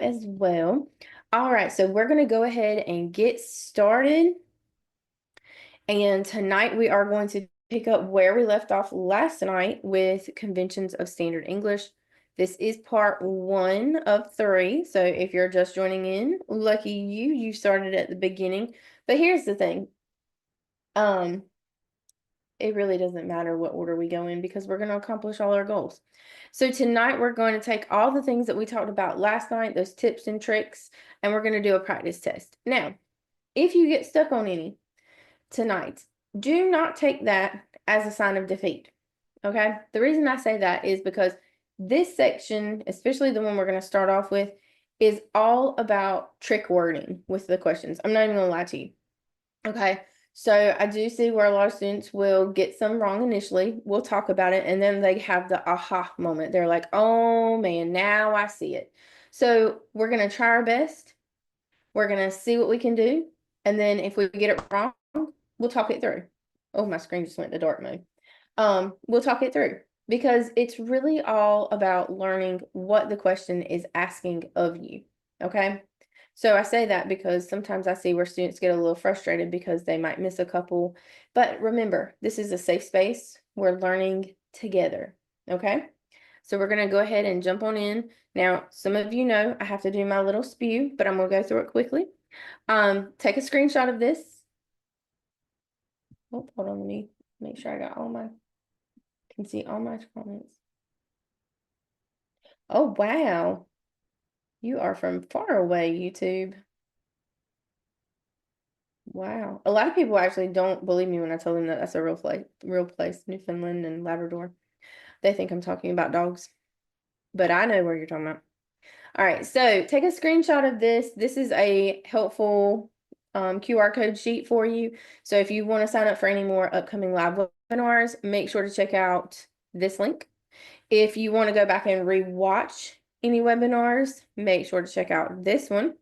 as well. All right, so we're going to go ahead and get started. And tonight we are going to pick up where we left off last night with conventions of standard English. This is part 1 of 3. So if you're just joining in, lucky you, you started at the beginning. But here's the thing. It really doesn't matter what order we go in because we're going to accomplish all our goals. So tonight we're going to take all the things that we talked about last night, those tips and tricks, and we're going to do a practice test. Now, if you get stuck on any tonight, do not take that as a sign of defeat. Okay? The reason I say that is because this section, especially the one we're going to start off with, is all about trick wording with the questions. I'm not even going to lie to you. Okay? So I do see where a lot of students will get some wrong initially. We'll talk about it, and then they have the aha moment. They're like, oh man, now I see it. So we're going to try our best. We're going to see what we can do. And then if we get it wrong, we'll talk it through. Oh, my screen just went to dark mode. We'll talk it through because it's really all about learning what the question is asking of you. Okay? So I say that because sometimes I see where students get a little frustrated because they might miss a couple. But remember, this is a safe space. We're learning together. Okay? So we're going to go ahead and jump on in. Now, some of you know I have to do my little spew, but I'm going to go through it quickly. Take a screenshot of this. Oh, hold on, let me make sure I got can see all my comments. Oh, wow. You are from far away, YouTube. Wow. A lot of people actually don't believe me when I tell them that that's a real place, Newfoundland and Labrador. They think I'm talking about dogs, but I know where you're talking about. All right, so take a screenshot of this. This is a helpful QR code sheet for you. So if you want to sign up for any more upcoming live webinars, make sure to check out this link. If you want to go back and rewatch any webinars, make sure to check out this one.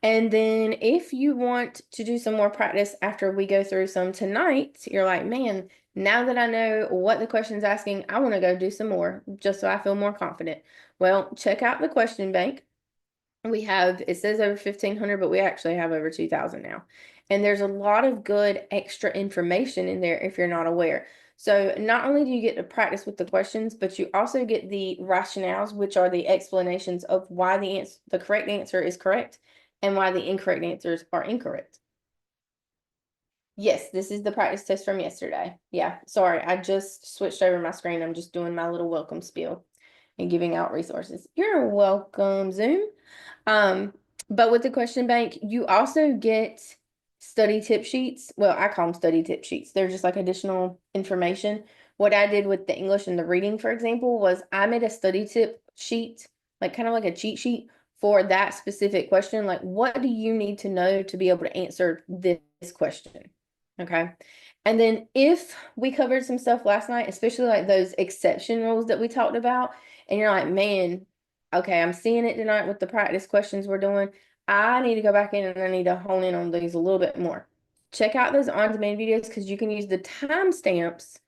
And then if you want to do some more practice after we go through some tonight, you're like, man, now that I know what the question's asking, I want to go do some more just so I feel more confident. Well, check out the question bank. It says over 1,500, but we actually have over 2,000 now. And there's a lot of good extra information in there if you're not aware. So not only do you get to practice with the questions, but you also get the rationales, which are the explanations of why the correct answer is correct and why the incorrect answers are incorrect. Yes, this is the practice test from yesterday. Yeah, sorry, I just switched over my screen. I'm just doing my little welcome spiel and giving out resources. You're welcome, Zoom. But with the question bank, you also get study tip sheets. Well, I call them study tip sheets. They're just like additional information. What I did with the English and the reading, for example, was I made a study tip sheet, like kind of like a cheat sheet for that specific question. Like, what do you need to know to be able to answer this question? Okay. And then if we covered some stuff last night, especially like those exception rules that we talked about, and you're like, man, okay, I'm seeing it tonight with the practice questions we're doing. I need to go back in and I need to hone in on these a little bit more. Check out those on-demand videos because you can use the timestamps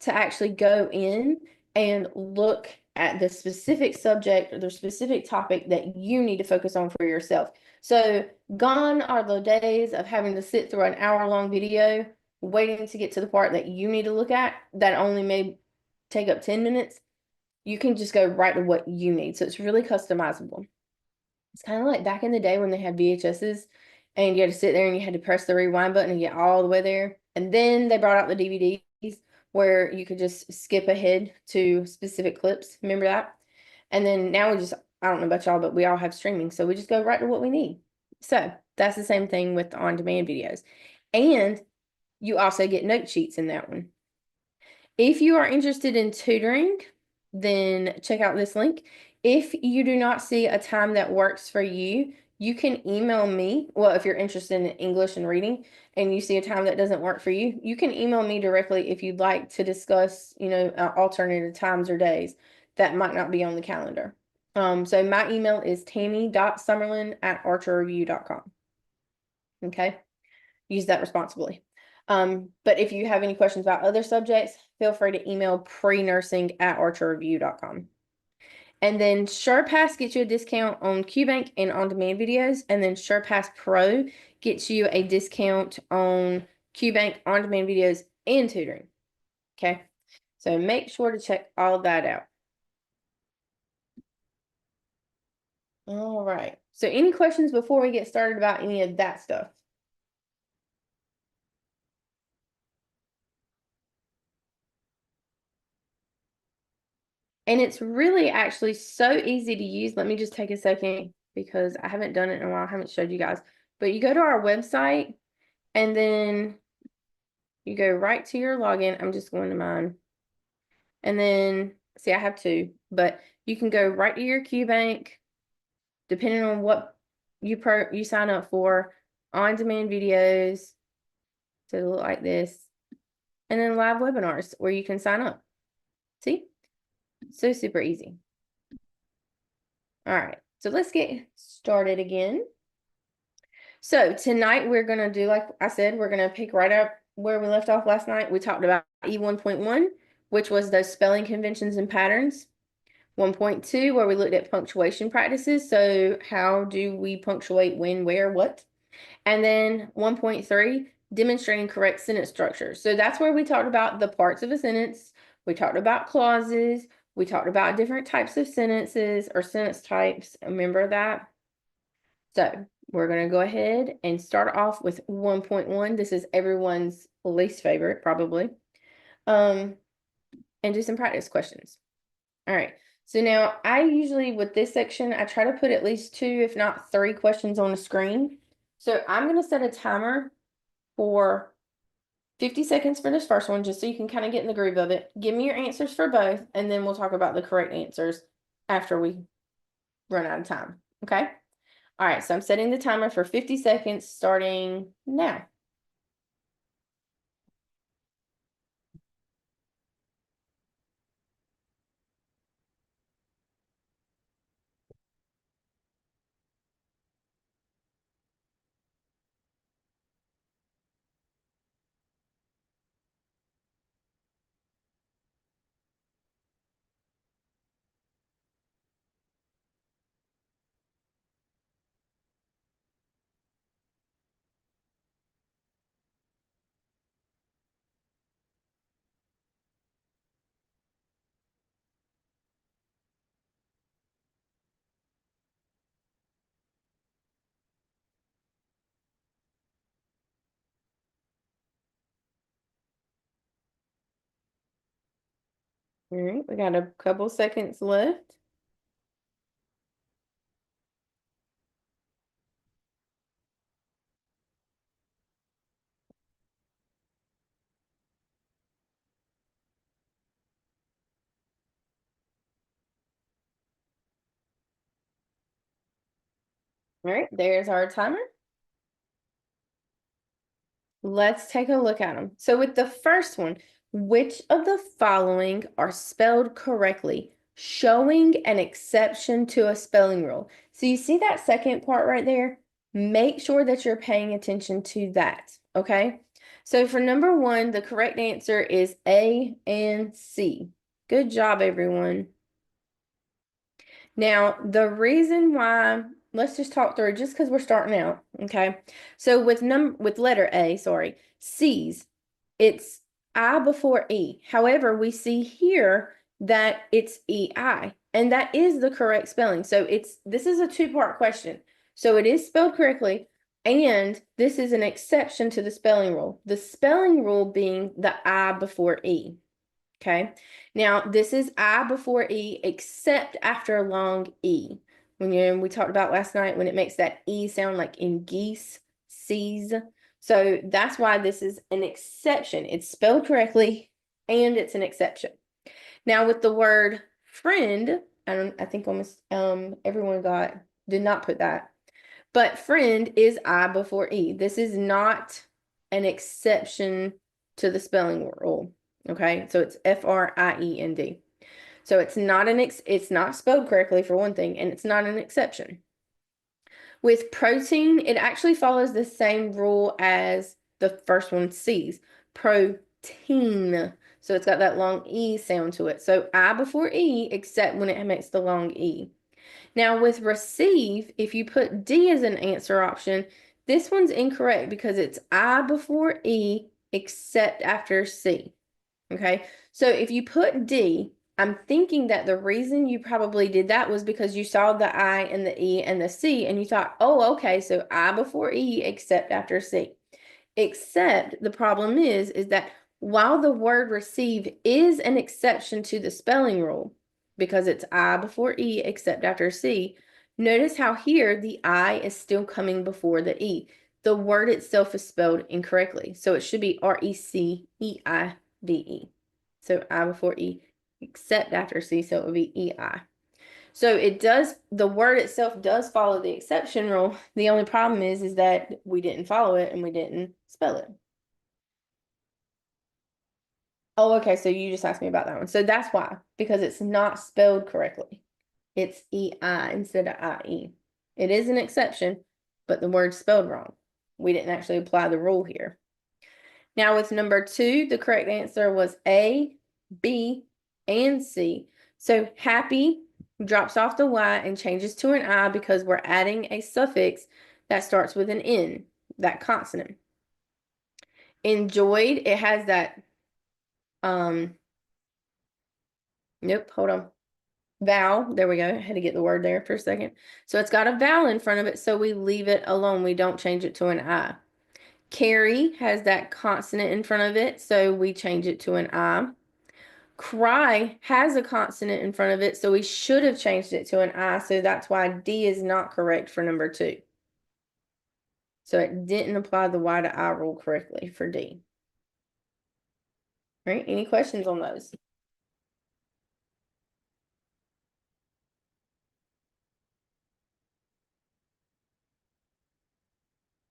to actually go in and look at the specific subject or the specific topic that you need to focus on for yourself. So gone are the days of having to sit through an hour-long video waiting to get to the part that you need to look at that only may take up 10 minutes. You can just go right to what you need. So it's really customizable. It's kind of like back in the day when they had VHSs and you had to sit there and you had to press the rewind button and get all the way there. And then they brought out the DVDs where you could just skip ahead to specific clips. Remember that? And then now I don't know about y'all, but we all have streaming. So we just go right to what we need. So that's the same thing with the on-demand videos. And you also get note sheets in that one. If you are interested in tutoring, then check out this link. If you do not see a time that works for you, you can email me. Well, if you're interested in English and reading and you see a time that doesn't work for you, you can email me directly if you'd like to discuss, alternative times or days that might not be on the calendar. So my email is tammy.summerlin@archerreview.com. Okay. Use that responsibly. But if you have any questions about other subjects, feel free to email prenursing@archerreview.com. And then SurePass gets you a discount on QBank and on-demand videos. And then SurePass Pro gets you a discount on QBank, on-demand videos, and tutoring. Okay. So make sure to check all that out. All right. So any questions before we get started about any of that stuff? And it's really actually so easy to use. Let me just take a second because I haven't done it in a while. I haven't showed you guys. But you go to our website and then you go right to your login. I'm just going to mine. And then, see, I have two, but you can go right to your QBank, depending on what you sign up for, on-demand videos, so it'll look like this, and then live webinars where you can sign up. See? So super easy. All right, so let's get started again. So tonight we're going to do, like I said, we're going to pick right up where we left off last night. We talked about E1.1, which was those spelling conventions and patterns. 1.2, where we looked at punctuation practices. So how do we punctuate when, where, what? And then 1.3, demonstrating correct sentence structure. So that's where we talked about the parts of a sentence. We talked about clauses. We talked about different types of sentences or sentence types. Remember that? So we're going to go ahead and start off with 1.1. This is everyone's least favorite, probably. And do some practice questions. All right. So now I usually, with this section, I try to put at least 2, if not 3 questions on the screen. So I'm going to set a timer for 50 seconds for this first one, just so you can kind of get in the groove of it. Give me your answers for both, and then we'll talk about the correct answers after we run out of time. Okay? All right, so I'm setting the timer for 50 seconds starting now. All right, we got a couple seconds left. All right, there's our timer. Let's take a look at them. So with the first one, which of the following are spelled correctly, showing an exception to a spelling rule? So you see that second part right there? Make sure that you're paying attention to that, okay? So for number 1, the correct answer is A and C. Good job, everyone. Now, the reason why, let's just talk through just because we're starting out, okay? So with letter A, sorry, C's, it's I before E. However, we see here that it's EI, and that is the correct spelling. So this is a 2-part question. So it is spelled correctly, and this is an exception to the spelling rule. The spelling rule being the I before E. Okay. Now this is I before E except after a long E. When we talked about last night when it makes that E sound like in geese, seas. So that's why this is an exception. It's spelled correctly and it's an exception. Now with the word friend, I think almost everyone did not put that. But friend is I before E. This is not an exception to the spelling rule. Okay, so it's Friend. So it's not spelled correctly for one thing, and it's not an exception. With protein, it actually follows the same rule as the first one, C's. Protein. So it's got that long E sound to it. So I before E, except when it makes the long E. Now with receive, if you put D as an answer option, this one's incorrect because it's I before E, except after C. Okay, so if you put D, I'm thinking that the reason you probably did that was because you saw the I and the E and the C and you thought, oh, okay, so I before E except after C. Except the problem is that while the word receive is an exception to the spelling rule, because it's I before E except after C, notice how here the I is still coming before the E. The word itself is spelled incorrectly. So it should be RECEIVE. So I before E except after C, so it would be EI. So it does, the word itself does follow the exception rule. The only problem is that we didn't follow it and we didn't spell it. Oh, okay, so you just asked me about that one. So that's why, because it's not spelled correctly. It's EI instead of IE. It is an exception, but the word's spelled wrong. We didn't actually apply the rule here. Now with number 2, the correct answer was A, B, and C. So happy drops off the Y and changes to an I because we're adding a suffix that starts with an N, that consonant. Enjoyed, it has that, nope, hold on. Vowel, there we go. I had to get the word there for a second. So it's got a vowel in front of it, so we leave it alone. We don't change it to an I. Carry has that consonant in front of it, so we change it to an I. Cry has a consonant in front of it, so we should have changed it to an I, so that's why D is not correct for number 2. So it didn't apply the Y to I rule correctly for D. All right, any questions on those?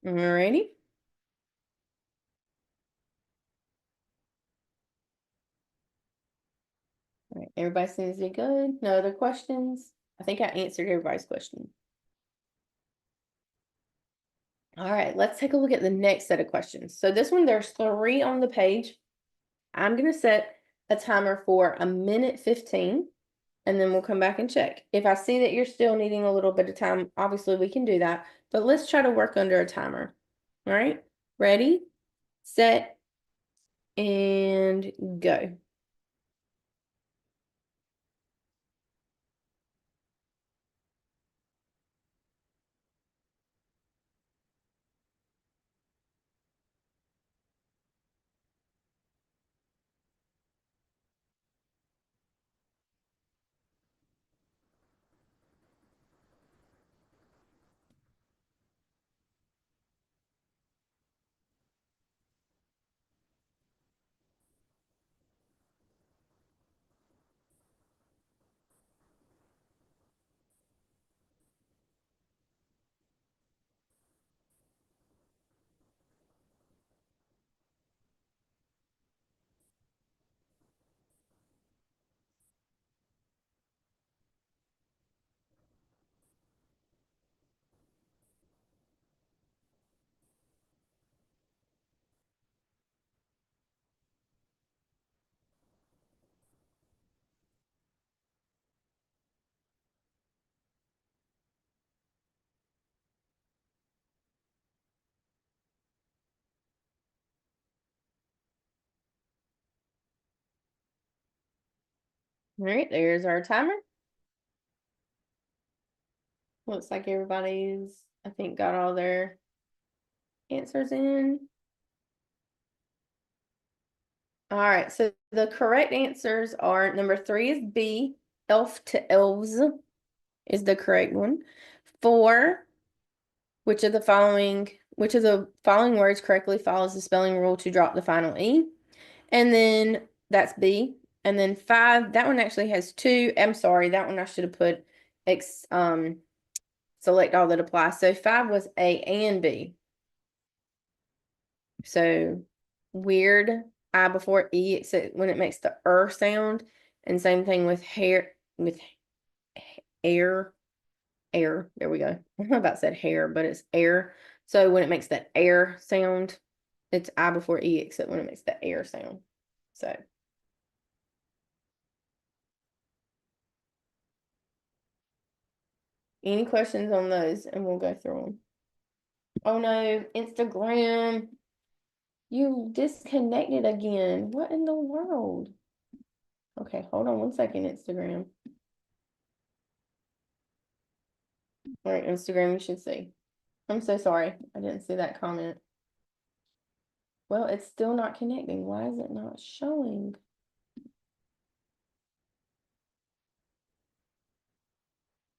Alrighty. All right, everybody seems to be good. No other questions? I think I answered everybody's question. All right, let's take a look at the next set of questions. So this one, there's 3 on the page. I'm going to set a timer for 1:15, and then we'll come back and check. If I see that you're still needing a little bit of time, obviously we can do that, but let's try to work under a timer. All right, ready, set, and go. All right, there's our timer. Looks like everybody's, I think, got all their answers in. All right, so the correct answers are number 3 is B, elf to elves is the correct one. 4, which of the following words correctly follows the spelling rule to drop the final E? And then that's B. And then 5, that one actually has 2. I'm sorry, that one I should have put select all that apply. So 5 was A and B. So weird I before E, except when it makes the sound. And same thing with hair, with air, there we go. I about said hair, but it's air. So when it makes that air sound, it's I before E, except when it makes the air sound. So Any questions on those? And we'll go through them. Oh no, Instagram. You disconnected again. What in the world? Okay, hold on one second, Instagram. All right, Instagram, you should see. I'm so sorry. I didn't see that comment. Well, it's still not connecting. Why is it not showing?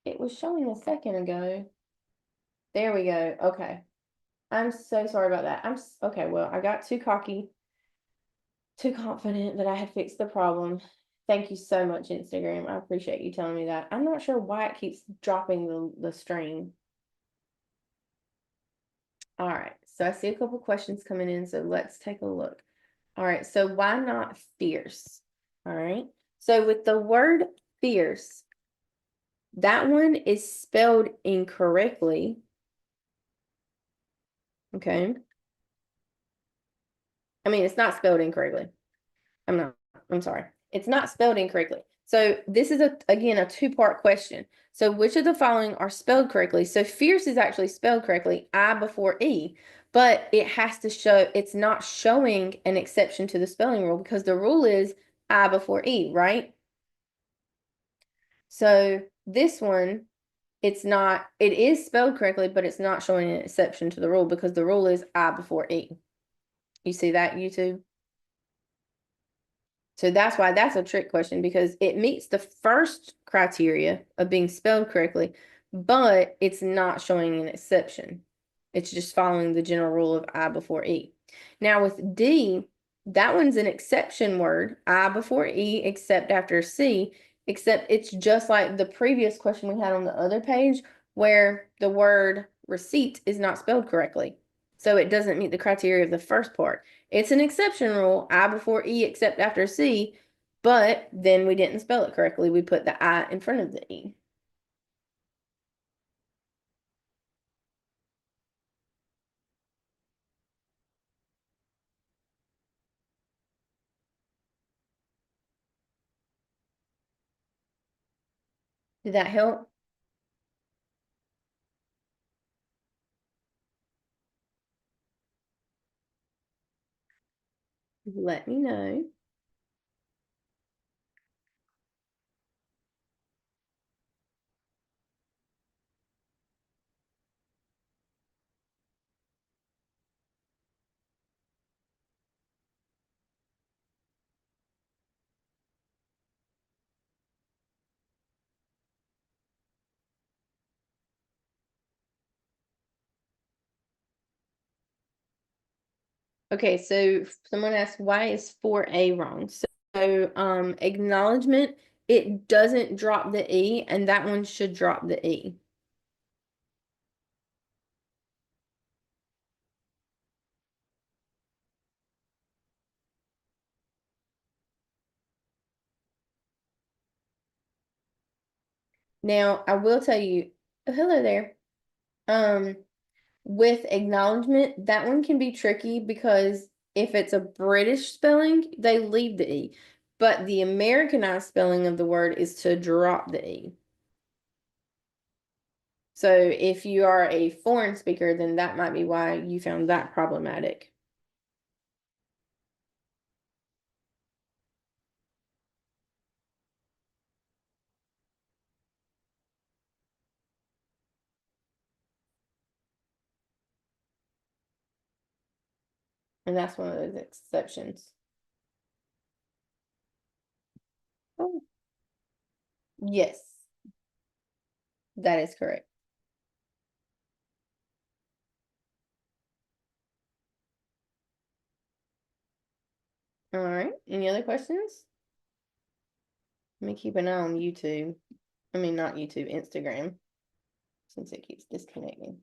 It was showing a second ago. There we go. Okay. I'm so sorry about that. Okay, well, I got too cocky, too confident that I had fixed the problem. Thank you so much, Instagram. I appreciate you telling me that. I'm not sure why it keeps dropping the stream. All right, so I see a couple questions coming in, so let's take a look. All right, so why not fierce? All right, so with the word fierce, that one is spelled incorrectly. Okay. I mean, it's not spelled incorrectly. I'm sorry. It's not spelled incorrectly. So this is again a two-part question. So which of the following are spelled correctly? So fierce is actually spelled correctly, I before E, but it has to show, it's not showing an exception to the spelling rule because the rule is I before E, right? So this one, it is spelled correctly, but it's not showing an exception to the rule because the rule is I before E. You see that, YouTube? So that's why that's a trick question because it meets the first criteria of being spelled correctly, but it's not showing an exception. It's just following the general rule of I before E. Now with D, that one's an exception word, I before E, except after C, except it's just like the previous question we had on the other page where the word receipt is not spelled correctly. So it doesn't meet the criteria of the first part. It's an exception rule, I before E except after C, but then we didn't spell it correctly. We put the I in front of the E. Did that help? Let me know. Okay, so someone asked, why is 4A wrong? So acknowledgement, it doesn't drop the E, and that one should drop the E. Now, I will tell you, oh, hello there. With acknowledgement, that one can be tricky because if it's a British spelling, they leave the E. But the Americanized spelling of the word is to drop the E. So if you are a foreign speaker, then that might be why you found that problematic. And that's one of those exceptions. Oh, yes, that is correct. All right. Any other questions? Let me keep an eye on YouTube. I mean, not YouTube, Instagram, since it keeps disconnecting.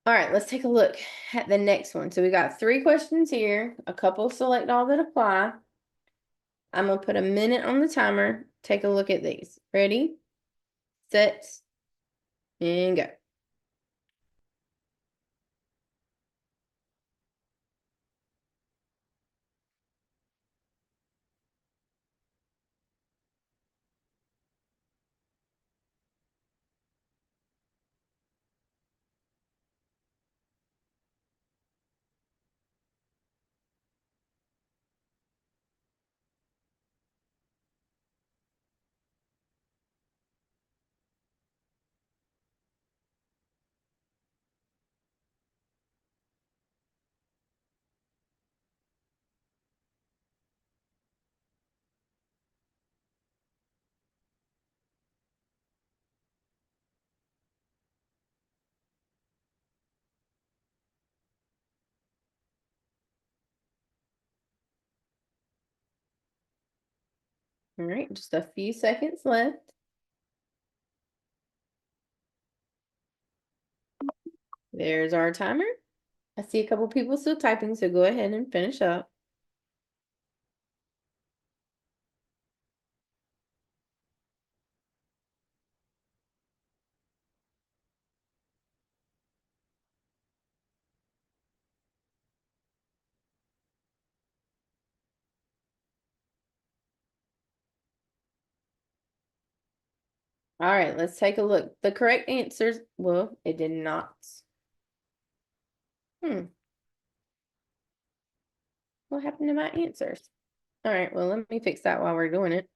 All right, let's take a look at the next one. So we got 3 questions here, a couple select all that apply. I'm gonna put a minute on the timer. Take a look at these. Ready, set, and go. All right, just a few seconds left. There's our timer. I see a couple people still typing, so go ahead and finish up. All right, let's take a look. The correct answers, well, it did not. What happened to my answers? All right, well, let me fix that while we're doing it.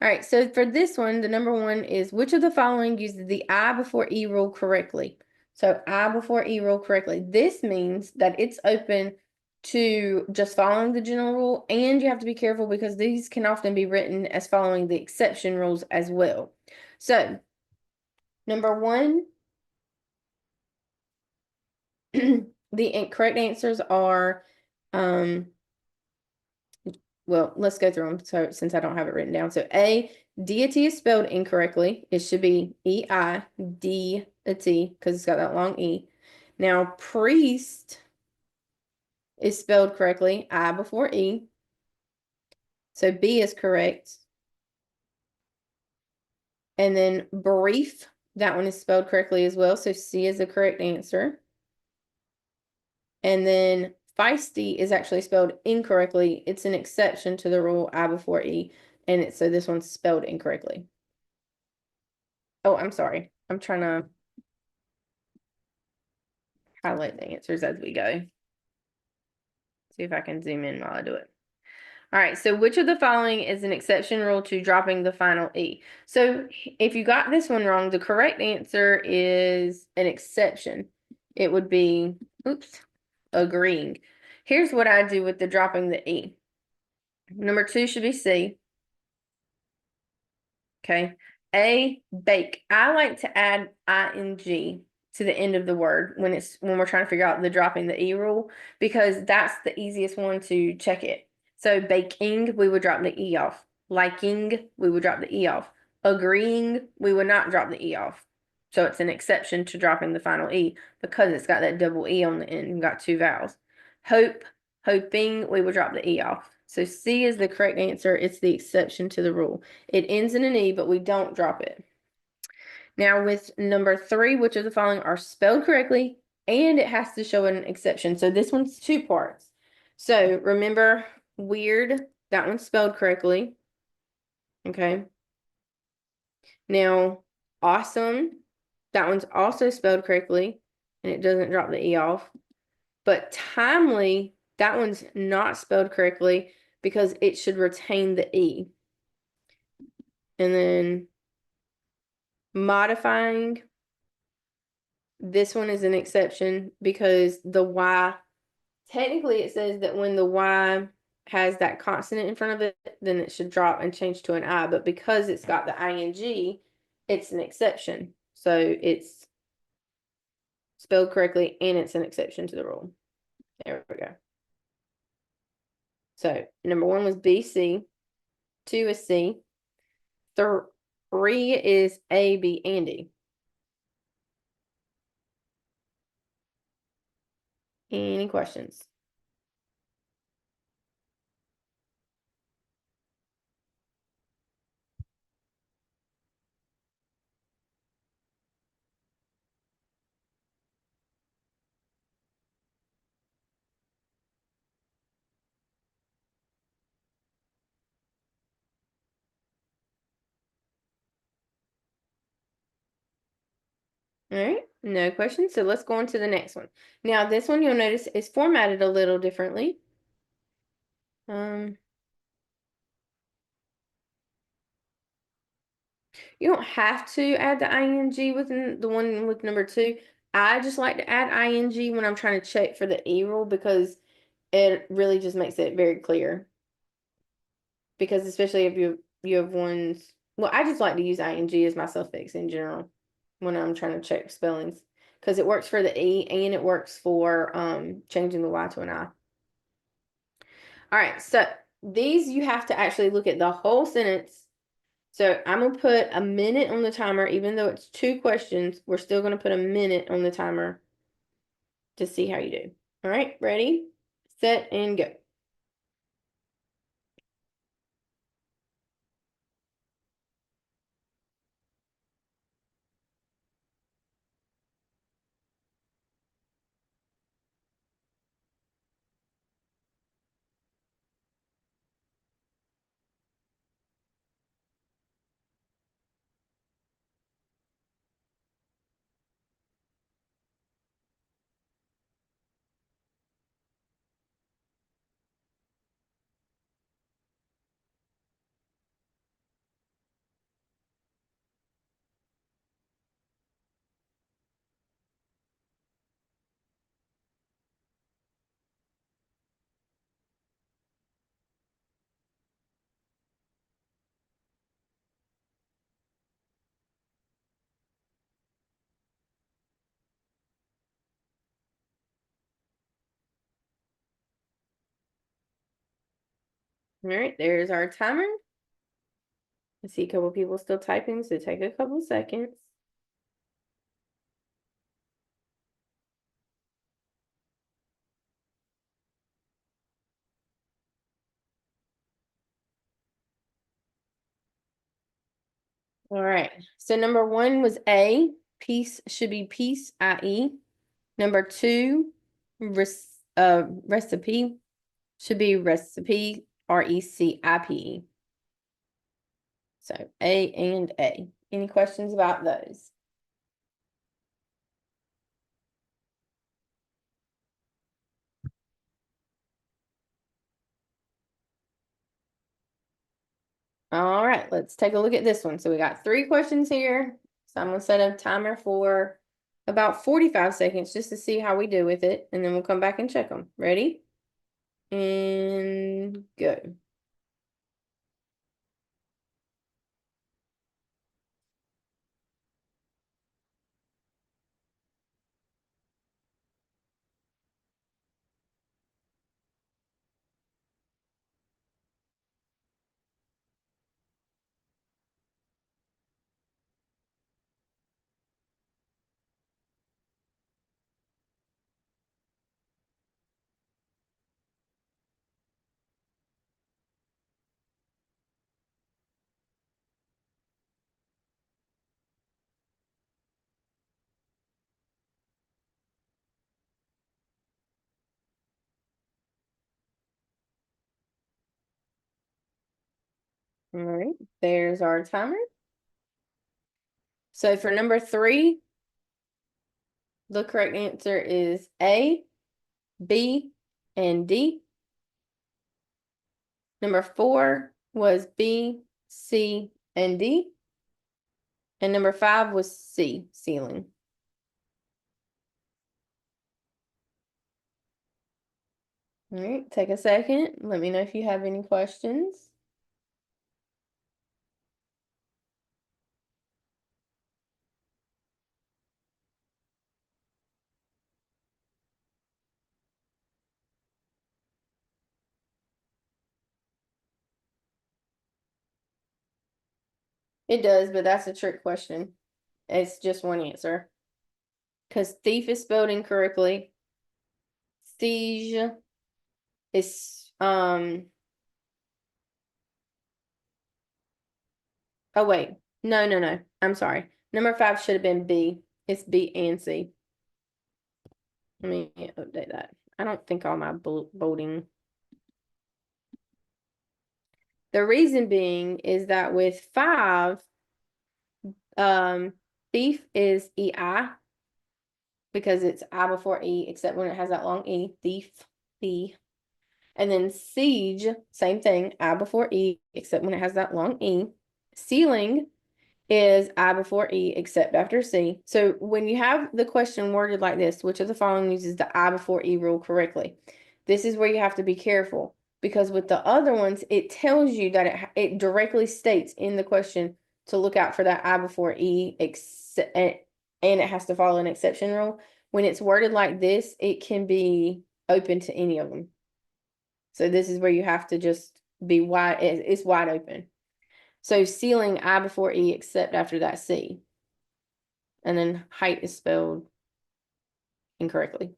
All right, so for this one, the number one is which of the following uses the I before E rule correctly? So I before E rule correctly. This means that it's open to just following the general rule, and you have to be careful because these can often be written as following the exception rules as well. So, number one, the correct answers are well, let's go through them. So since I don't have it written down. So A, deity is spelled incorrectly. It should be E-I-D-A-T because it's got that long E. Now, priest is spelled correctly, I before E. So B is correct. And then brief, that one is spelled correctly as well. So C is the correct answer. And then feisty is actually spelled incorrectly. It's an exception to the rule I before E. And so this one's spelled incorrectly. Oh, I'm sorry. I'm trying to highlight the answers as we go. See if I can zoom in while I do it. All right, so which of the following is an exception rule to dropping the final E? So if you got this one wrong, the correct answer is an exception. It would be, oops, agreeing. Here's what I do with the dropping the E. Number two should be C. Okay. A, bake. I like to add ing to the end of the word when we're trying to figure out the dropping the E rule because that's the easiest one to check it. So baking, we would drop the E off. Liking, we would drop the E off. Agreeing, we would not drop the E off. So it's an exception to dropping the final E because it's got that double E on the end and got two vowels. Hope, hoping, we would drop the E off. So C is the correct answer. It's the exception to the rule. It ends in an E, but we don't drop it. Now with number three, which of the following are spelled correctly, and it has to show an exception. So this one's two parts. So remember, weird, that one's spelled correctly. Okay. Now, awesome, that one's also spelled correctly, and it doesn't drop the E off. But timely, that one's not spelled correctly because it should retain the E. And then modifying, this one is an exception because the Y, technically it says that when the Y has that consonant in front of it, then it should drop and change to an I. But because it's got the ing, it's an exception. So it's spelled correctly and it's an exception to the rule. There we go. So number one was B, C. Two is C. Three is A, B, and D. Any questions? All right, no questions. So let's go on to the next one. Now, this one you'll notice is formatted a little differently. You don't have to add the ing within the one with number two. I just like to add ing when I'm trying to check for the E rule because it really just makes it very clear. Because especially if you have ones, well, I just like to use ing as my suffix in general when I'm trying to check spellings because it works for the E and it works for changing the Y to an I. All right, so these you have to actually look at the whole sentence So I'm gonna put a minute on the timer, even though it's 2 questions, we're still gonna put a minute on the timer to see how you do. All right, ready, set, and go. All right, there's our timer. I see a couple people still typing, so take a couple seconds. All right, so number 1 was A, peace should be peace, I-E. Number 2, recipe should be recipe, R-E-C-I-P-E. So A and A. Any questions about those? All right, let's take a look at this one. So we got 3 questions here. So I'm gonna set a timer for about 45 seconds just to see how we do with it, and then we'll come back and check them. Ready? And go. All right, there's our timer. So for number 3, the correct answer is A, B, and D. Number 4 was B, C, and D. And number 5 was C, ceiling. All right, take a second. Let me know if you have any questions. It does, but that's a trick question. It's just one answer. Because thief is spelled incorrectly. Siege is oh wait. No. I'm sorry. Number 5 should have been B. It's B and C. Let me update that. I don't think all my bolding. The reason being is that with 5, thief is EI because it's I before E, except when it has that long E, thief, thief. And then siege, same thing, I before E, except when it has that long E. Ceiling is I before E, except after C. So when you have the question worded like this, which of the following uses the I before E rule correctly? This is where you have to be careful because with the other ones, it tells you that it directly states in the question to look out for that I before E, and it has to follow an exception rule. When it's worded like this, it can be open to any of them. So this is where you have to just be wide, it's wide open. So ceiling, I before E, except after that C. And then height is spelled incorrectly.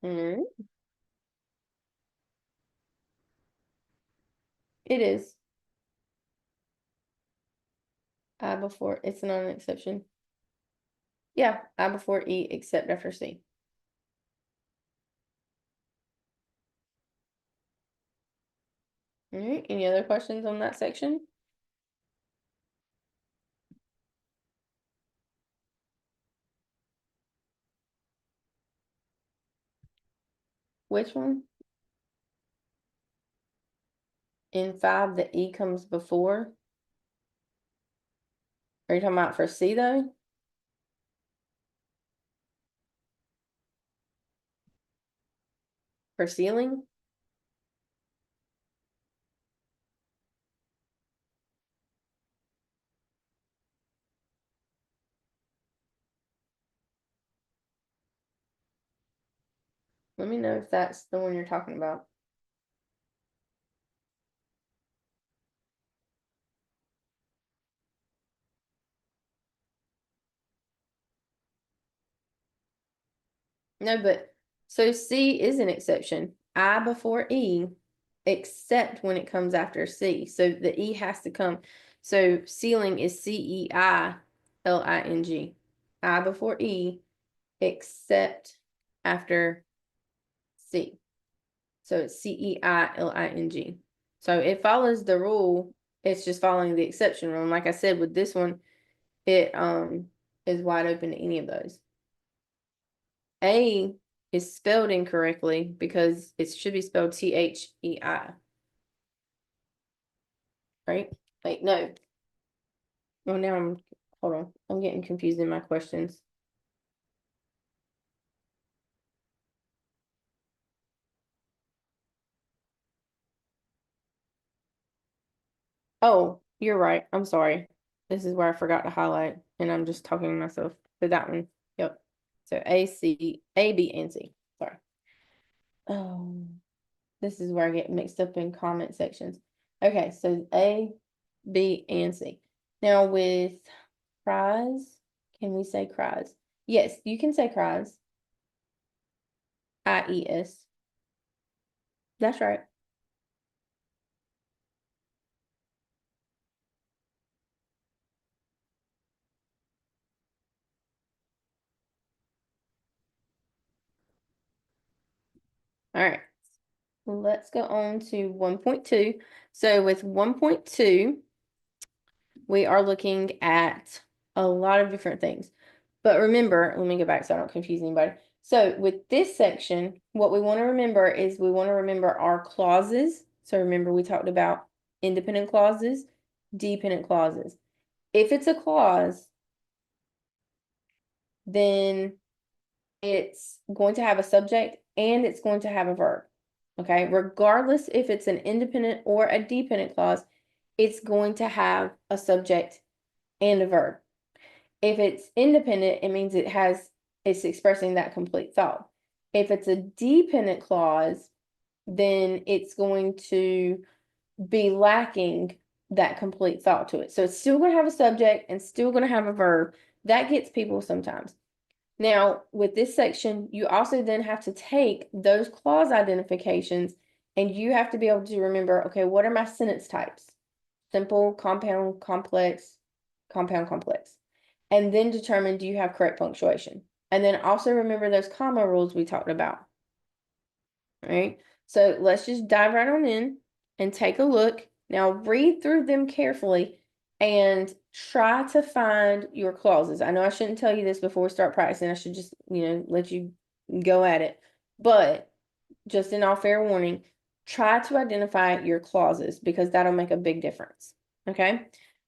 Mm, it is. I before, it's not an exception. Yeah, I before E, except after C. All right, any other questions on that section? Which one? In 5, the E comes before. Are you talking about for C though? For ceiling? Let me know if that's the one you're talking about. No, but so C is an exception. I before E, except when it comes after C. So the E has to come. So ceiling is CEILING. I before E, except after C. So it's CEILING. So it follows the rule. It's just following the exception rule. And like I said, with this one, it is wide open to any of those. A is spelled incorrectly because it should be spelled THEI, right? Wait, no. Oh, now hold on. I'm getting confused in my questions. Oh, you're right. I'm sorry. This is where I forgot to highlight, and I'm just talking to myself. So that one. Yep. So A, B, and C. Sorry. This is where I get mixed up in comment sections. Okay, so A, B, and C. Now with cries, can we say cries? Yes, you can say cries. IES. That's right. All right. Let's go on to 1.2. So with 1.2, we are looking at a lot of different things. But remember, let me go back so I don't confuse anybody. So with this section, what we want to remember is we want to remember our clauses. So remember, we talked about independent clauses, dependent clauses. If it's a clause, then it's going to have a subject and it's going to have a verb. Okay, regardless if it's an independent or a dependent clause, it's going to have a subject and a verb. If it's independent, it means it's expressing that complete thought. If it's a dependent clause, then it's going to be lacking that complete thought to it. So it's still going to have a subject and still going to have a verb. That gets people sometimes. Now, with this section, you also then have to take those clause identifications and you have to be able to remember, okay, what are my sentence types? Simple, compound, complex, compound, complex. And then determine, do you have correct punctuation? And then also remember those comma rules we talked about. All right. So let's just dive right on in and take a look. Now read through them carefully and try to find your clauses. I know I shouldn't tell you this before we start practicing. I should just, let you go at it. But just in all fair warning, try to identify your clauses because that'll make a big difference. Okay.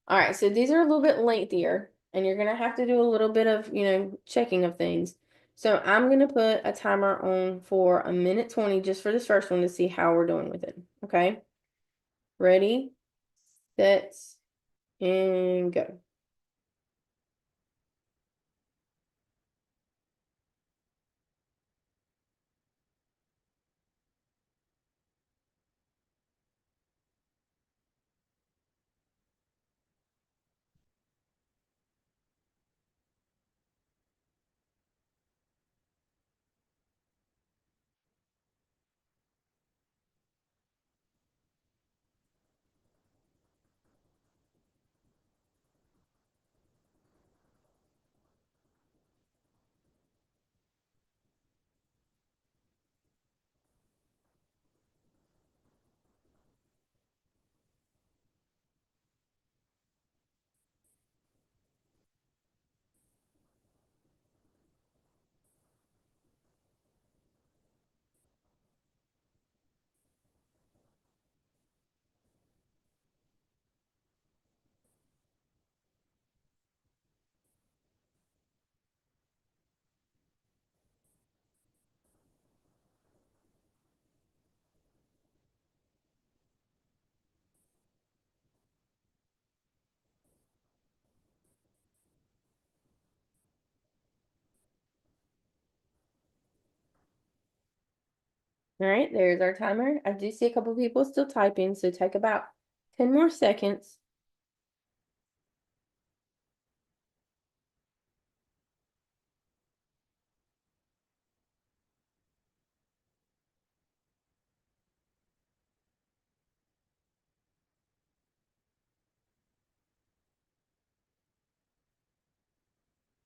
All right. So these are a little bit lengthier and you're going to have to do a little bit of, checking of things. So I'm going to put a timer on for 1:20 just for this first one to see how we're doing with it. Okay. Ready, set, and go. All right, there's our timer. I do see a couple people still typing, so take about 10 more seconds.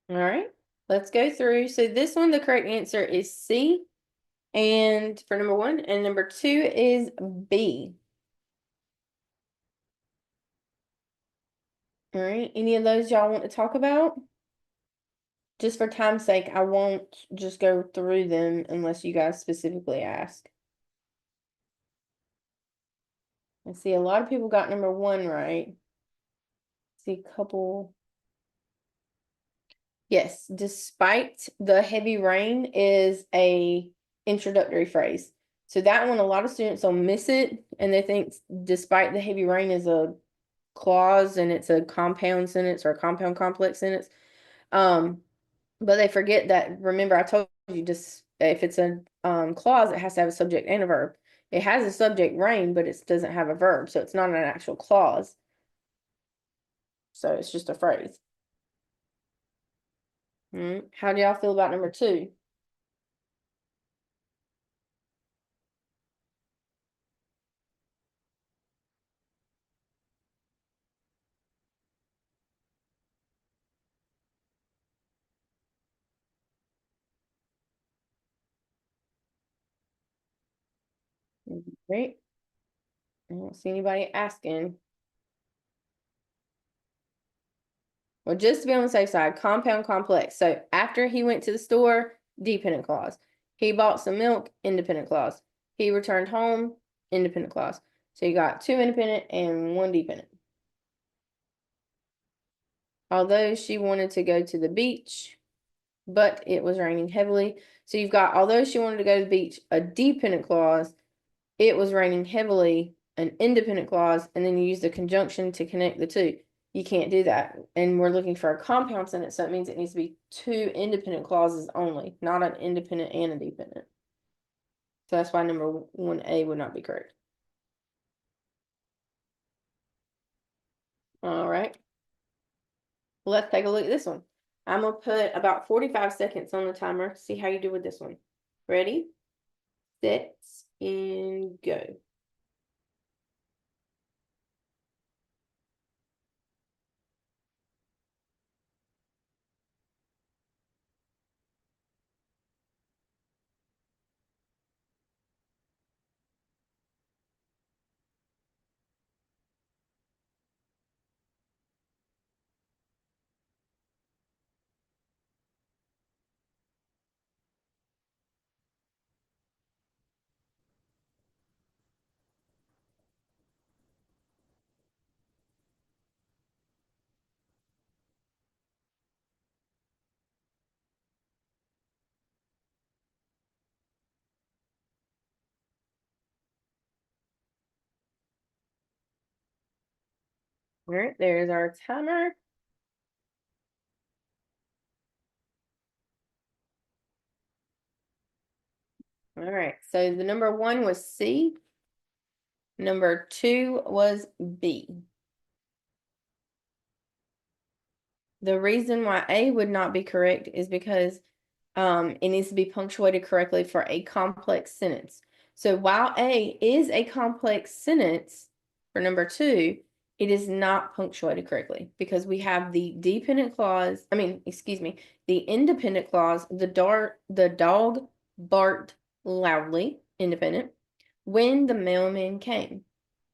All right, let's go through. So this one, the correct answer is C. And for number one, and number two is B. All right, any of those y'all want to talk about? Just for time's sake, I won't just go through them unless you guys specifically ask. I see a lot of people got number one right. See a couple. Yes, despite the heavy rain is a introductory phrase. So that one, a lot of students will miss it and they think despite the heavy rain is a clause and it's a compound sentence or a compound complex sentence. But they forget that, remember, I told you just if it's a clause, it has to have a subject and a verb. It has a subject rain, but it doesn't have a verb, so it's not an actual clause. So it's just a phrase. How do y'all feel about number two? Great. I don't see anybody asking. Well, just to be on the safe side, compound complex. So after he went to the store, dependent clause. He bought some milk, independent clause. He returned home, independent clause. So you got two independent and one dependent. Although she wanted to go to the beach, but it was raining heavily. So you've got, although she wanted to go to the beach, a dependent clause, it was raining heavily, an independent clause, and then you use the conjunction to connect the two. You can't do that. And we're looking for a compound sentence, so it means it needs to be two independent clauses only, not an independent and a dependent. So that's why number 1A would not be correct. All right. Let's take a look at this one. I'm going to put about 45 seconds on the timer. See how you do with this one. Ready, set, and go. All right, there's our timer. All right, so the number one was C. Number two was B. The reason why A would not be correct is because it needs to be punctuated correctly for a complex sentence. So while A is a complex sentence for number two, it is not punctuated correctly because we have the dependent clause, the independent clause, the dog barked loudly, independent, when the mailman came,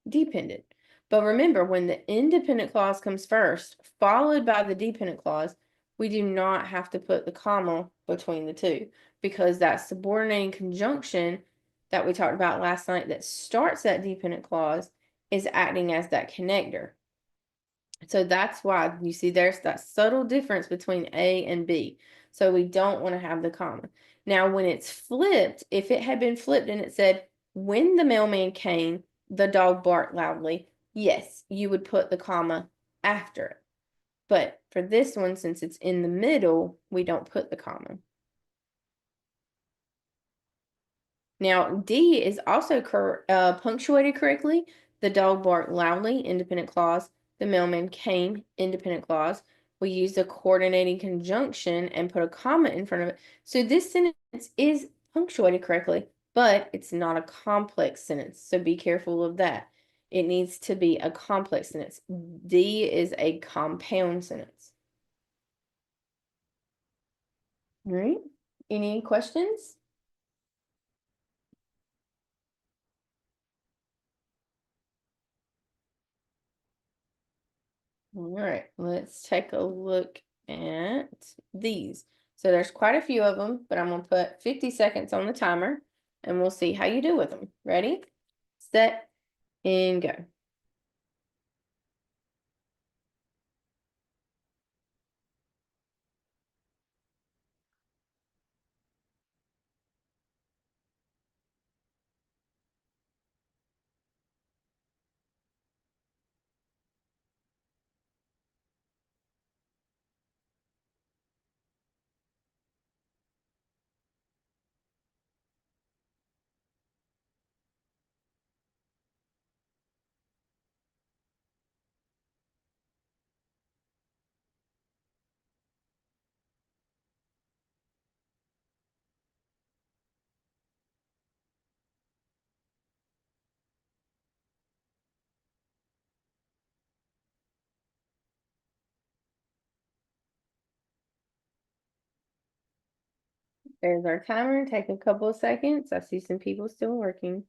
dependent. But remember, when the independent clause comes first, followed by the dependent clause, we do not have to put the comma between the two because that subordinating conjunction that we talked about last night that starts that dependent clause is acting as that connector. So that's why you see there's that subtle difference between A and B. So we don't want to have the comma. Now, when it's flipped, if it had been flipped and it said, when the mailman came, the dog barked loudly, yes, you would put the comma after it. But for this one, since it's in the middle, we don't put the comma. Now, D is also punctuated correctly. The dog barked loudly, independent clause. The mailman came, independent clause. We used a coordinating conjunction and put a comma in front of it. So this sentence is punctuated correctly, but it's not a complex sentence. So be careful of that. It needs to be a complex sentence. D is a compound sentence. All right. Any questions? All right, let's take a look at these. So there's quite a few of them, but I'm gonna put 50 seconds on the timer and we'll see how you do with them. Ready, set, and go. There's our timer. Take a couple of seconds. I see some people still working.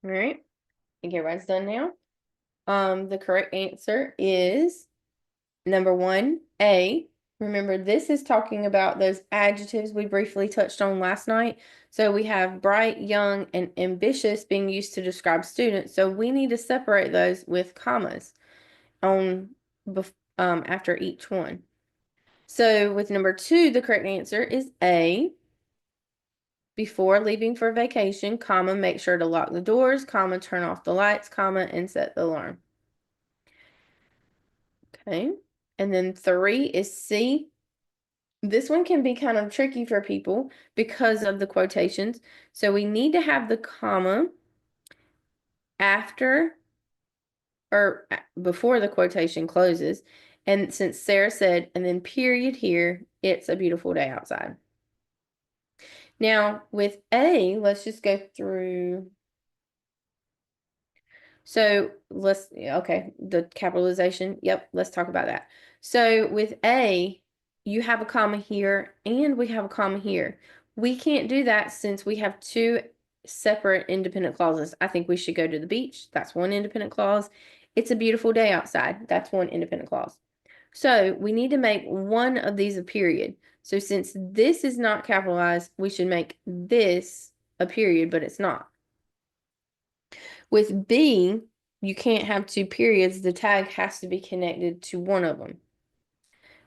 All right, I think everybody's done now. The correct answer is number one, A. Remember, this is talking about those adjectives we briefly touched on last night. So we have bright, young, and ambitious being used to describe students. So we need to separate those with commas on after each one. So with number two, the correct answer is A. Before leaving for vacation, comma, make sure to lock the doors, comma, turn off the lights, comma, and set the alarm. Okay. And then three is C. This one can be kind of tricky for people because of the quotations. So we need to have the comma after or before the quotation closes. And since Sarah said, and then period here, it's a beautiful day outside. Now with A, let's just go through. So okay, the capitalization. Yep, let's talk about that. So with A, you have a comma here and we have a comma here. We can't do that since we have two separate independent clauses. I think we should go to the beach. That's one independent clause. It's a beautiful day outside. That's one independent clause. So we need to make one of these a period. So since this is not capitalized, we should make this a period, but it's not. With B, you can't have two periods. The tag has to be connected to one of them.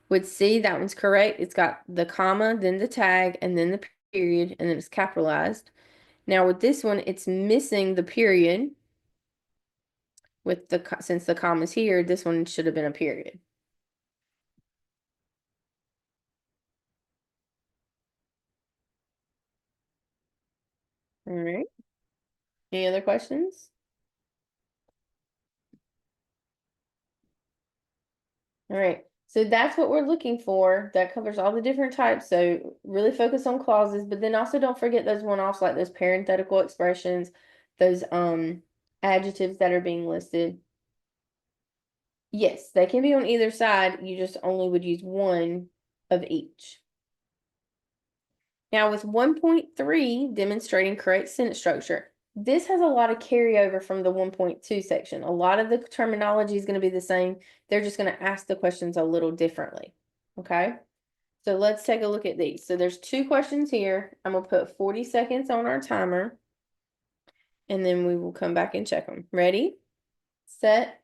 With C, that one's correct. It's got the comma, then the tag, and then the period, and then it's capitalized. Now with this one, it's missing the period. Since the comma's here, this one should have been a period. All right. Any other questions? All right. So that's what we're looking for. That covers all the different types. So really focus on clauses, but then also don't forget those one-offs like those parenthetical expressions, those adjectives that are being listed. Yes, they can be on either side. You just only would use one of each. Now with 1.3, demonstrating correct sentence structure, this has a lot of carryover from the 1.2 section. A lot of the terminology is going to be the same. They're just going to ask the questions a little differently. Okay? So let's take a look at these. So there's two questions here. I'm going to put 40 seconds on our timer, and then we will come back and check them. Ready, set,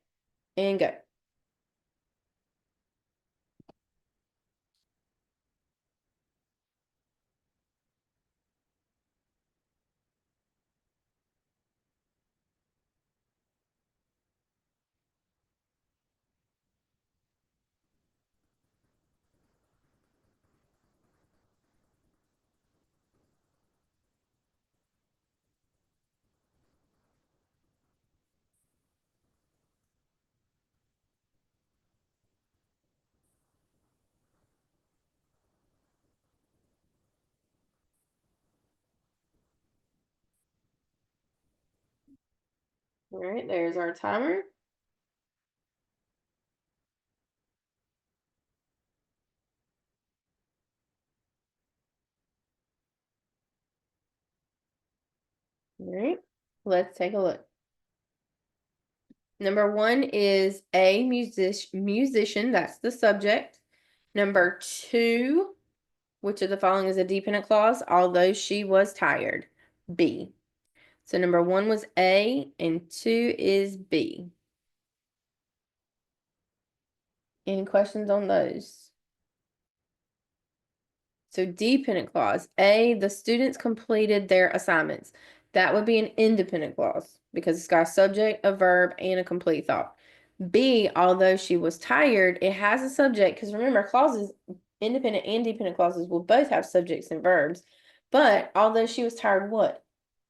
and go. All right, there's our timer. All right, let's take a look. Number one is a musician, that's the subject. Number two, which of the following is a dependent clause? Although she was tired. B. So number one was A and two is B. Any questions on those? So dependent clause. A, the students completed their assignments. That would be an independent clause because it's got a subject, a verb, and a complete thought. B, although she was tired, it has a subject because remember, clauses, independent and dependent clauses will both have subjects and verbs. But although she was tired, what?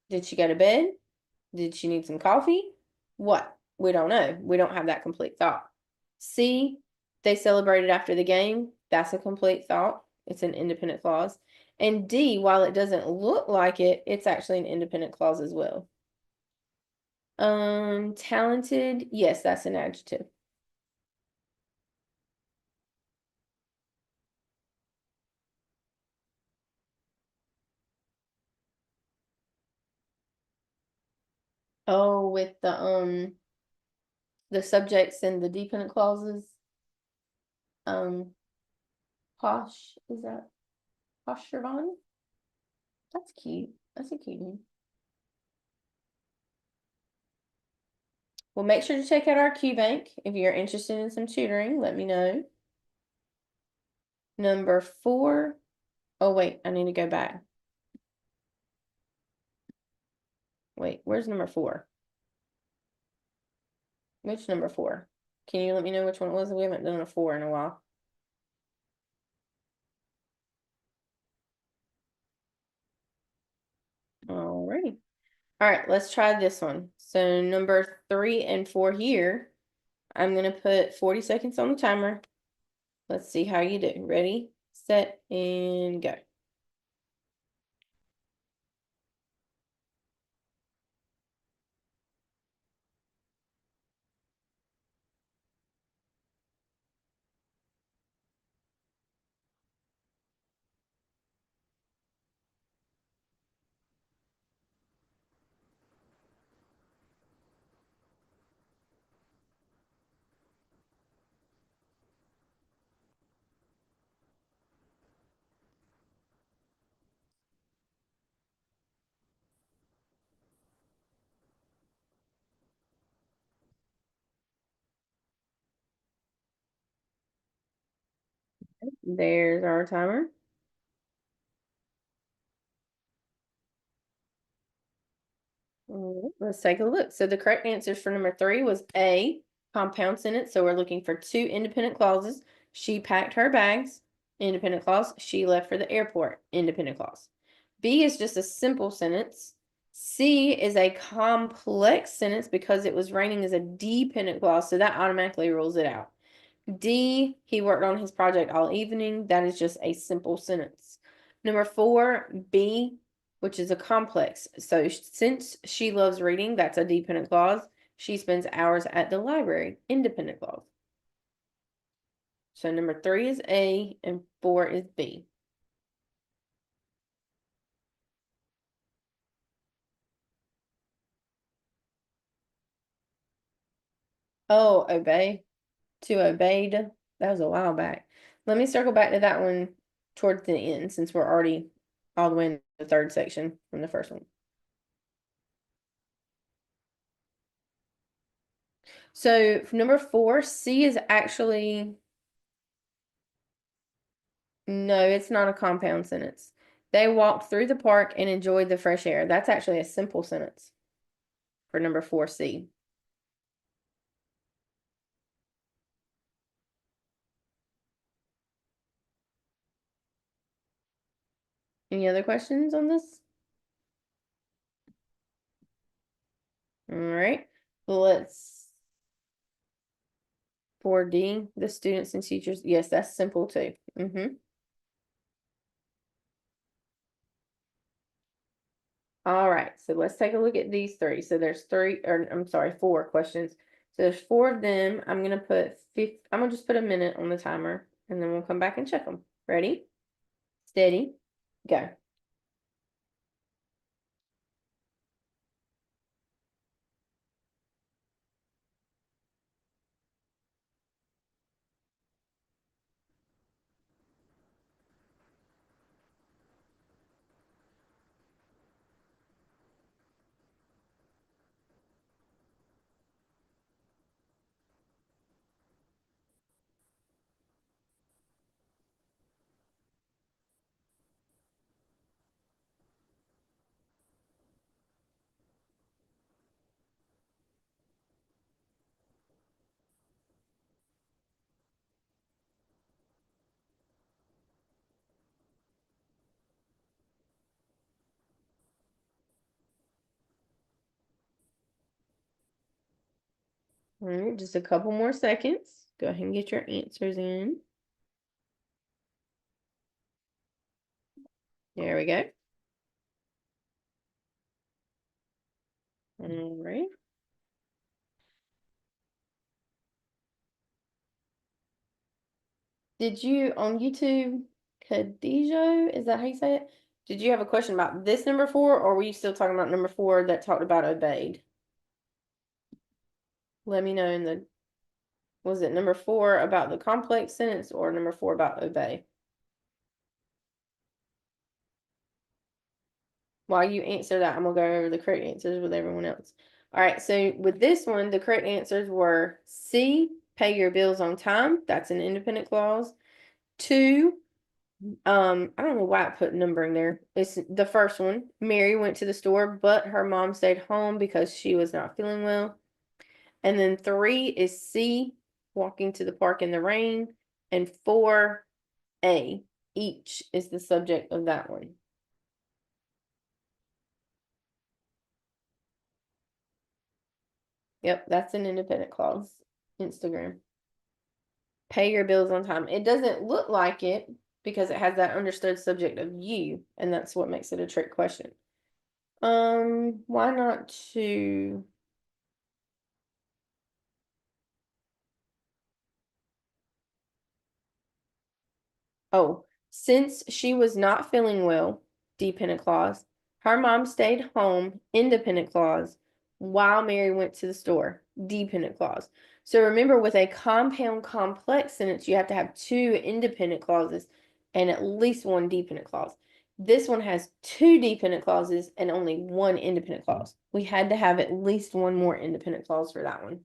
Did she go to bed? Did she need some coffee? What? We don't know. We don't have that complete thought. C, they celebrated after the game. That's a complete thought. It's an independent clause. And D, while it doesn't look like it, it's actually an independent clause as well. Talented. Yes, that's an adjective. Oh, with the subjects and the dependent clauses. Um, posh, is that posh Shirvani? That's cute. That's a cute name. Well, make sure to check out our Q Bank. If you're interested in some tutoring, let me know. Number 4. Oh, wait, I need to go back. Wait, where's number 4? Which number 4? Can you let me know which one it was? We haven't done a 4 in a while. Alrighty. All right, let's try this one. So number 3 and 4 here, I'm gonna put 40 seconds on the timer. Let's see how you do. Ready, set, and go. There's our timer. Let's take a look. So the correct answer for number 3 was A, compound sentence. So we're looking for 2 independent clauses. She packed her bags, independent clause. She left for the airport, independent clause. B is just a simple sentence. C is a complex sentence because it was raining as a dependent clause. So that automatically rules it out. D, he worked on his project all evening. That is just a simple sentence. Number 4, B, which is a complex. So since she loves reading, that's a dependent clause. She spends hours at the library, independent clause. So number 3 is A and 4 is B. Oh, obey to obeyed. That was a while back. Let me circle back to that one towards the end since we're already all the way in the third section from the first one. So for number 4, C is actually, no, it's not a compound sentence. They walked through the park and enjoyed the fresh air. That's actually a simple sentence for number 4C. Any other questions on this? All right. Let's 4D, the students and teachers. Yes, that's simple too. All right, so let's take a look at these 3. So there's 3, or I'm sorry, 4 questions. So there's 4 of them. I'm gonna just put a minute on the timer and then we'll come back and check them. Ready? Steady, go. All right, just a couple more seconds. Go ahead and get your answers in. There we go. All right. Did you on YouTube, Khadija, is that how you say it? Did you have a question about this number 4, or were you still talking about number 4 that talked about obeyed? Let me know in the, was it number 4 about the complex sentence or number 4 about obey? While you answer that, I'm gonna go over the correct answers with everyone else. All right, so with this one, the correct answers were C, pay your bills on time. That's an independent clause. 2, I don't know why I put numbering there. It's the first one. Mary went to the store, but her mom stayed home because she was not feeling well. And then 3 is C, walking to the park in the rain. And 4A, each is the subject of that one. Yep, that's an independent clause. Instagram. Pay your bills on time. It doesn't look like it because it has that understood subject of you, and that's what makes it a trick question. Why not to Oh, since she was not feeling well, dependent clause, her mom stayed home, independent clause, while Mary went to the store, dependent clause. So remember, with a compound complex sentence, you have to have 2 independent clauses and at least 1 dependent clause. This one has 2 dependent clauses and only 1 independent clause. We had to have at least 1 more independent clause for that one.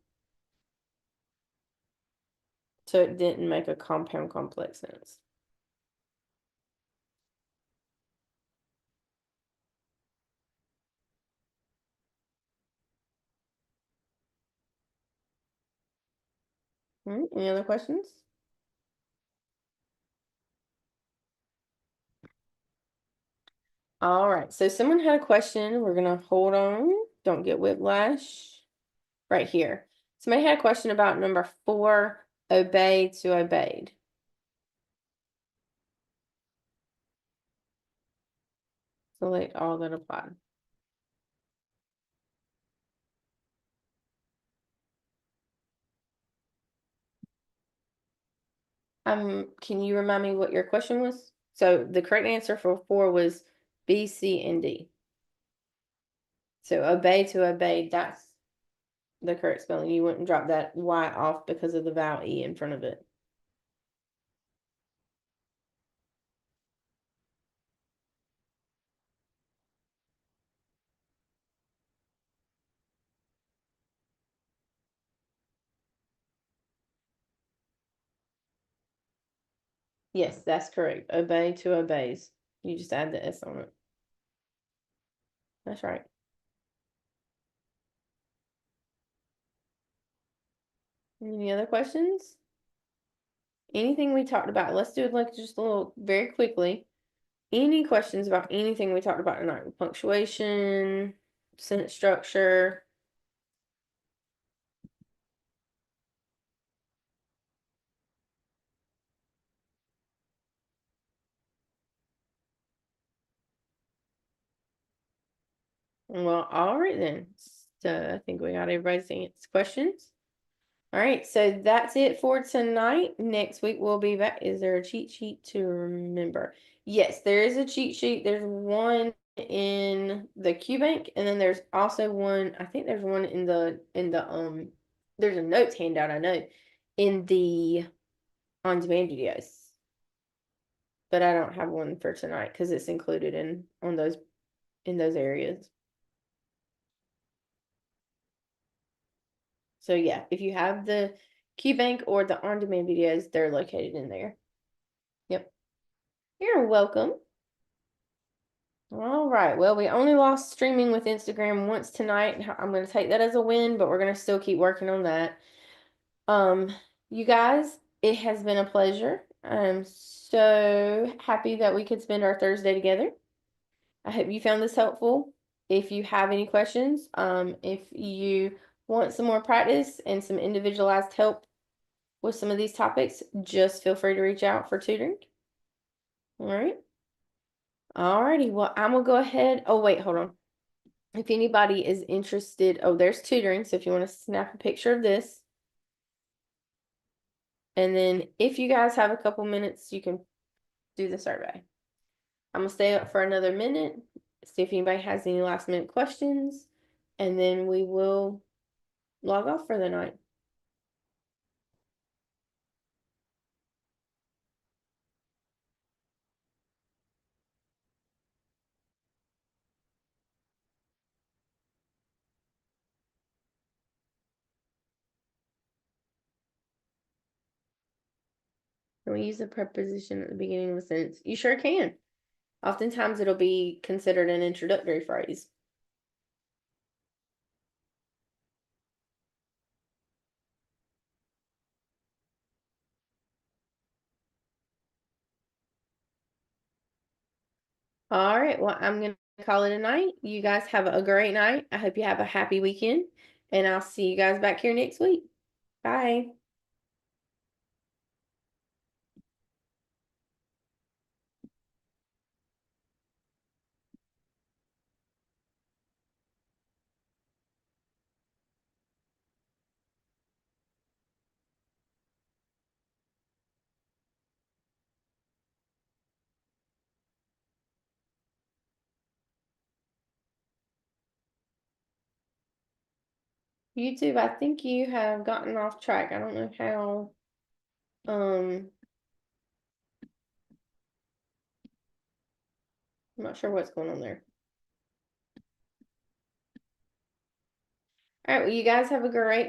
So it didn't make a compound complex sentence. All right, any other questions? All right, so someone had a question. We're gonna hold on. Don't get whiplash. Right here. Somebody had a question about number 4, obey to obeyed. Select all that apply. Can you remind me what your question was? So the correct answer for 4 was B, C, and D. So obey to obeyed, that's the correct spelling. You wouldn't drop that Y off because of the vowel E in front of it. Yes, that's correct. Obey to obeys. You just add the S on it. That's right. Any other questions? Anything we talked about? Let's do it like just a little very quickly. Any questions about anything we talked about tonight? Punctuation, sentence structure. Well, all right then. So I think we got everybody's questions. All right, so that's it for tonight. Next week we'll be back. Is there a cheat sheet to remember? Yes, there is a cheat sheet. There's one in the Q Bank, and then there's also one, I think there's one there's a notes handout, I know, in the on-demand videos. But I don't have one for tonight because it's included in those areas. So yeah, if you have the Q Bank or the on-demand videos, they're located in there. Yep. You're welcome. All right. Well, we only lost streaming with Instagram once tonight. I'm going to take that as a win, but we're going to still keep working on that. You guys, it has been a pleasure. I'm so happy that we could spend our Thursday together. I hope you found this helpful. If you have any questions, if you want some more practice and some individualized help with some of these topics, just feel free to reach out for tutoring. All right. Alrighty. Well, I'm gonna go ahead. Oh, wait, hold on. If anybody is interested, oh, there's tutoring. So if you want to snap a picture of this, and then if you guys have a couple minutes, you can do the survey. I'm gonna stay up for another minute, see if anybody has any last minute questions, and then we will log off for the night. Can we use a preposition at the beginning of a sentence? You sure can. Oftentimes it'll be considered an introductory phrase. All right. Well, I'm going to call it a night. You guys have a great night. I hope you have a happy weekend, and I'll see you guys back here next week. Bye. YouTube, I think you have gotten off track. I don't know how. I'm not sure what's going on there. All right. Well, you guys have a great night.